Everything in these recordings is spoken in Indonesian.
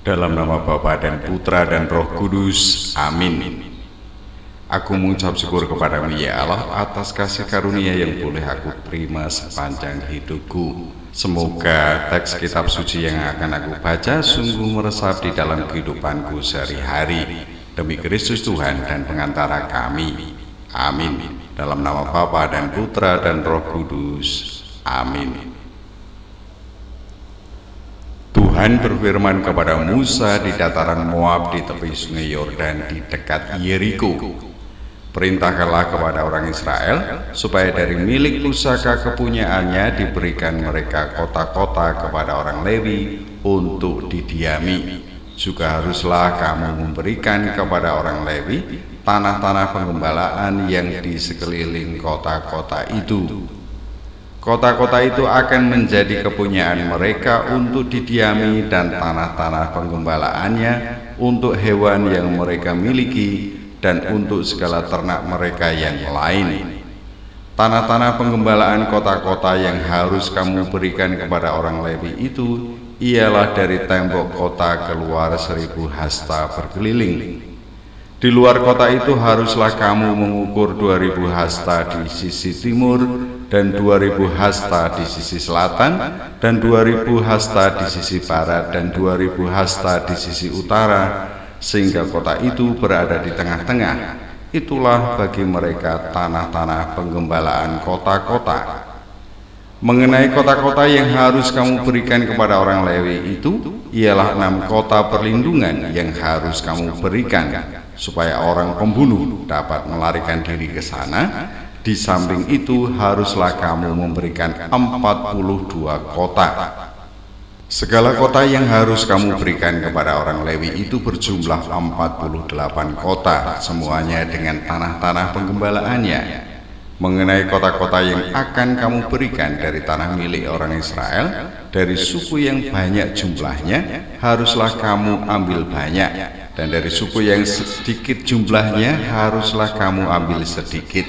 Dalam nama Bapa dan Putra dan Roh Kudus. Amin. Aku mengucap syukur kepadamu ya Allah atas kasih karunia yang boleh aku terima sepanjang hidupku. Semoga teks kitab suci yang akan aku baca sungguh meresap di dalam kehidupanku sehari-hari. Demi Kristus Tuhan dan pengantara kami. Amin. Dalam nama Bapa dan Putra dan Roh Kudus. Amin. Tuhan berfirman kepada Musa di dataran Moab di tepi sungai Yordan di dekat Yeriko. Perintahkanlah kepada orang Israel supaya dari milik pusaka kepunyaannya diberikan mereka kota-kota kepada orang Lewi untuk didiami. Juga haruslah kamu memberikan kepada orang Lewi tanah-tanah penggembalaan yang di sekeliling kota-kota itu. Kota-kota itu akan menjadi kepunyaan mereka untuk didiami dan tanah-tanah penggembalaannya untuk hewan yang mereka miliki dan untuk segala ternak mereka yang lain. Tanah-tanah penggembalaan kota-kota yang harus kamu berikan kepada orang Lewi itu ialah dari tembok kota keluar 1000 hasta berkeliling. Di luar kota itu haruslah kamu mengukur 2000 hasta di sisi timur dan 2000 hasta di sisi selatan dan 2000 hasta di sisi barat dan 2000 hasta di sisi utara, sehingga kota itu berada di tengah-tengah. Itulah bagi mereka tanah-tanah penggembalaan kota-kota. Mengenai kota-kota yang harus kamu berikan kepada orang Lewi itu ialah 6 kota perlindungan yang harus kamu berikan, supaya orang pembunuh dapat melarikan diri ke sana. Di samping itu haruslah kamu memberikan 42 kota. Segala kota yang harus kamu berikan kepada orang Lewi itu berjumlah 48 kota, semuanya dengan tanah-tanah penggembalaannya. Mengenai kota-kota yang akan kamu berikan dari tanah milik orang Israel, dari suku yang banyak jumlahnya haruslah kamu ambil banyak, dan dari suku yang sedikit jumlahnya haruslah kamu ambil sedikit.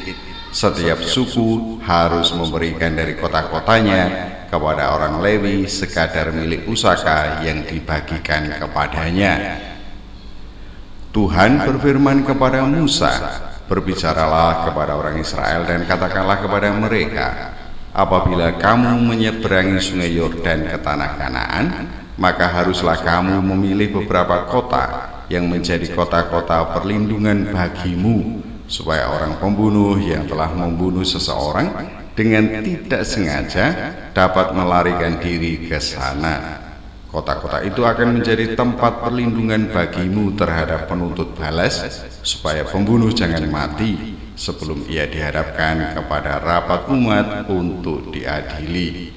Setiap suku harus memberikan dari kota-kotanya kepada orang Lewi sekadar milik pusaka yang dibagikan kepadanya. Tuhan berfirman kepada Musa, berbicaralah kepada orang Israel dan katakanlah kepada mereka, apabila kamu menyeberangi sungai Yordan ke tanah Kanaan, maka haruslah kamu memilih beberapa kota yang menjadi kota-kota perlindungan bagimu, supaya orang pembunuh yang telah membunuh seseorang dengan tidak sengaja dapat melarikan diri ke sana. Kota-kota itu akan menjadi tempat perlindungan bagimu terhadap penuntut balas, supaya pembunuh jangan mati sebelum ia dihadapkan kepada rapat umat untuk diadili.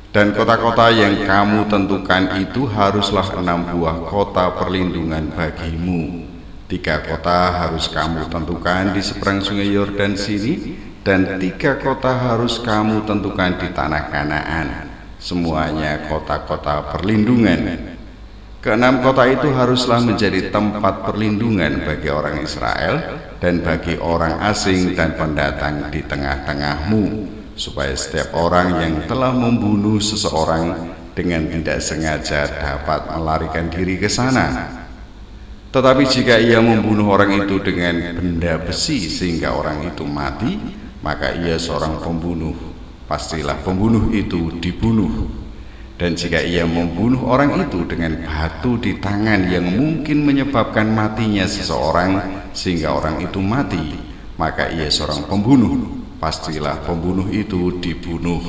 Dan kota-kota yang kamu tentukan itu haruslah 6 buah kota perlindungan bagimu. 3 kota harus kamu tentukan di seberang sungai Yordan sini, dan 3 kota harus kamu tentukan di tanah Kanaan, semuanya kota-kota perlindungan. Ke-6 kota itu haruslah menjadi tempat perlindungan bagi orang Israel dan bagi orang asing dan pendatang di tengah-tengahmu, supaya setiap orang yang telah membunuh seseorang dengan tidak sengaja dapat melarikan diri ke sana. Tetapi jika ia membunuh orang itu dengan benda besi sehingga orang itu mati, maka ia seorang pembunuh. Pastilah pembunuh itu dibunuh. Dan jika ia membunuh orang itu dengan batu di tangan yang mungkin menyebabkan matinya seseorang sehingga orang itu mati, maka ia seorang pembunuh. Pastilah pembunuh itu dibunuh.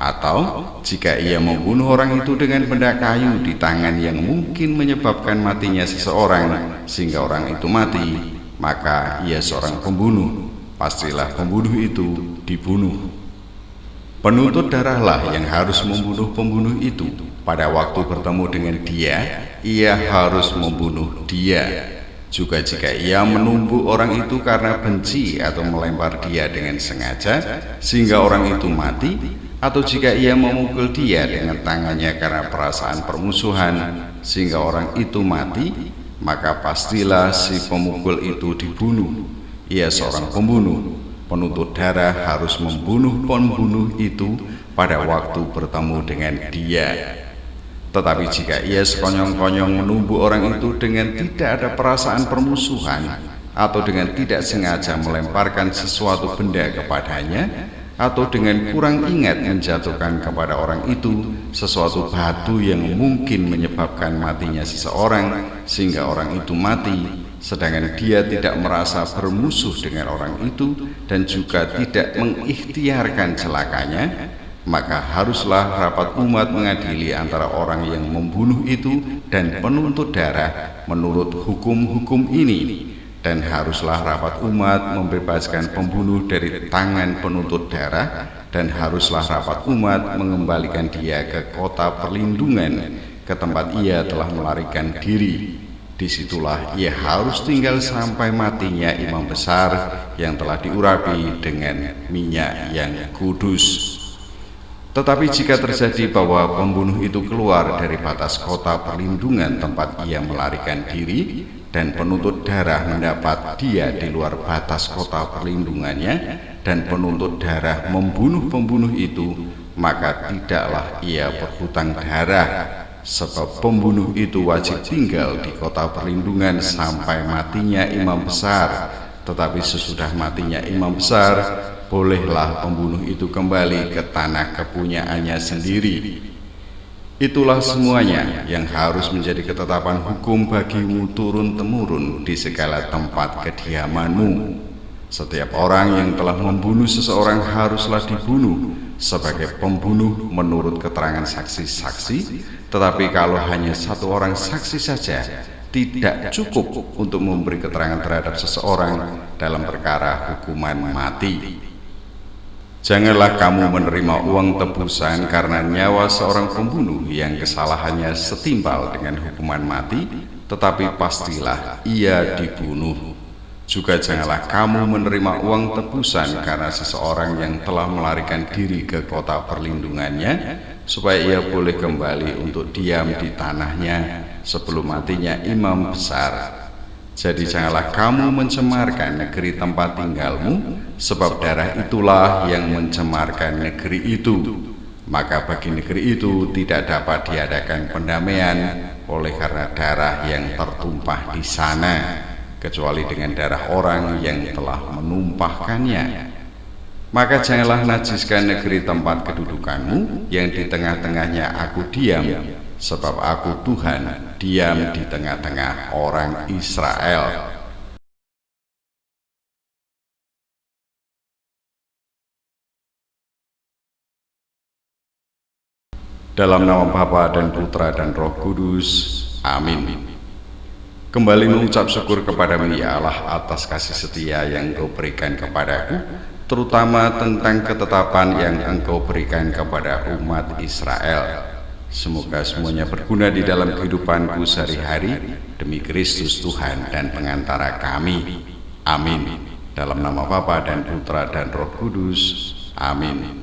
Atau jika ia membunuh orang itu dengan benda kayu di tangan yang mungkin menyebabkan matinya seseorang sehingga orang itu mati, maka ia seorang pembunuh. Pastilah pembunuh itu dibunuh. Penuntut darahlah yang harus membunuh pembunuh itu. Pada waktu bertemu dengan dia, ia harus membunuh dia. Juga jika ia menumbuk orang itu karena benci atau melempar dia dengan sengaja sehingga orang itu mati, atau jika ia memukul dia dengan tangannya karena perasaan permusuhan sehingga orang itu mati, maka pastilah si pemukul itu dibunuh. Ia seorang pembunuh. Penuntut darah harus membunuh pembunuh itu pada waktu bertemu dengan dia. Tetapi jika ia sekonyong-konyong menumbuk orang itu dengan tidak ada perasaan permusuhan, atau dengan tidak sengaja melemparkan sesuatu benda kepadanya, atau dengan kurang ingat menjatuhkan kepada orang itu sesuatu batu yang mungkin menyebabkan matinya seseorang sehingga orang itu mati, sedangkan dia tidak merasa bermusuh dengan orang itu dan juga tidak mengikhtiarkan celakanya, maka haruslah rapat umat mengadili antara orang yang membunuh itu dan penuntut darah menurut hukum-hukum ini. Dan haruslah rapat umat membebaskan pembunuh dari tangan penuntut darah, dan haruslah rapat umat mengembalikan dia ke kota perlindungan, ke tempat ia telah melarikan diri. Disitulah ia harus tinggal sampai matinya imam besar yang telah diurapi dengan minyak yang kudus. Tetapi jika terjadi bahwa pembunuh itu keluar dari batas kota perlindungan tempat ia melarikan diri, dan penuntut darah mendapat dia di luar batas kota perlindungannya, dan penuntut darah membunuh pembunuh itu, maka tidaklah ia berhutang darah, sebab pembunuh itu wajib tinggal di kota perlindungan sampai matinya imam besar. Tetapi sesudah matinya imam besar, bolehlah pembunuh itu kembali ke tanah kepunyaannya sendiri. Itulah semuanya yang harus menjadi ketetapan hukum bagimu turun-temurun di segala tempat kediamanmu. Setiap orang yang telah membunuh seseorang haruslah dibunuh sebagai pembunuh menurut keterangan saksi-saksi. Tetapi kalau hanya satu orang saksi saja, tidak cukup untuk memberi keterangan terhadap seseorang dalam perkara hukuman mati. Janganlah kamu menerima uang tebusan karena nyawa seorang pembunuh yang kesalahannya setimpal dengan hukuman mati, tetapi pastilah ia dibunuh. Juga janganlah kamu menerima uang tebusan karena seseorang yang telah melarikan diri ke kota perlindungannya, supaya ia boleh kembali untuk diam di tanahnya sebelum matinya imam besar. Jadi janganlah kamu mencemarkan negeri tempat tinggalmu, sebab darah itulah yang mencemarkan negeri itu. Maka bagi negeri itu tidak dapat diadakan pendamaian oleh karena darah yang tertumpah di sana, kecuali dengan darah orang yang telah menumpahkannya. Maka janganlah najiskan negeri tempat kedudukanmu yang di tengah-tengahnya aku diam, sebab aku Tuhan diam di tengah-tengah orang Israel. Dalam nama Bapa dan Putra dan Roh Kudus, amin. Kembali mengucap syukur kepadamu ya Allah atas kasih setia yang Engkau berikan kepadaku, terutama tentang ketetapan yang Engkau berikan kepada umat Israel. Semoga semuanya berguna di dalam kehidupanku sehari-hari, demi Kristus Tuhan dan pengantara kami. Amin. Dalam nama Bapa dan Putra dan Roh Kudus. Amin.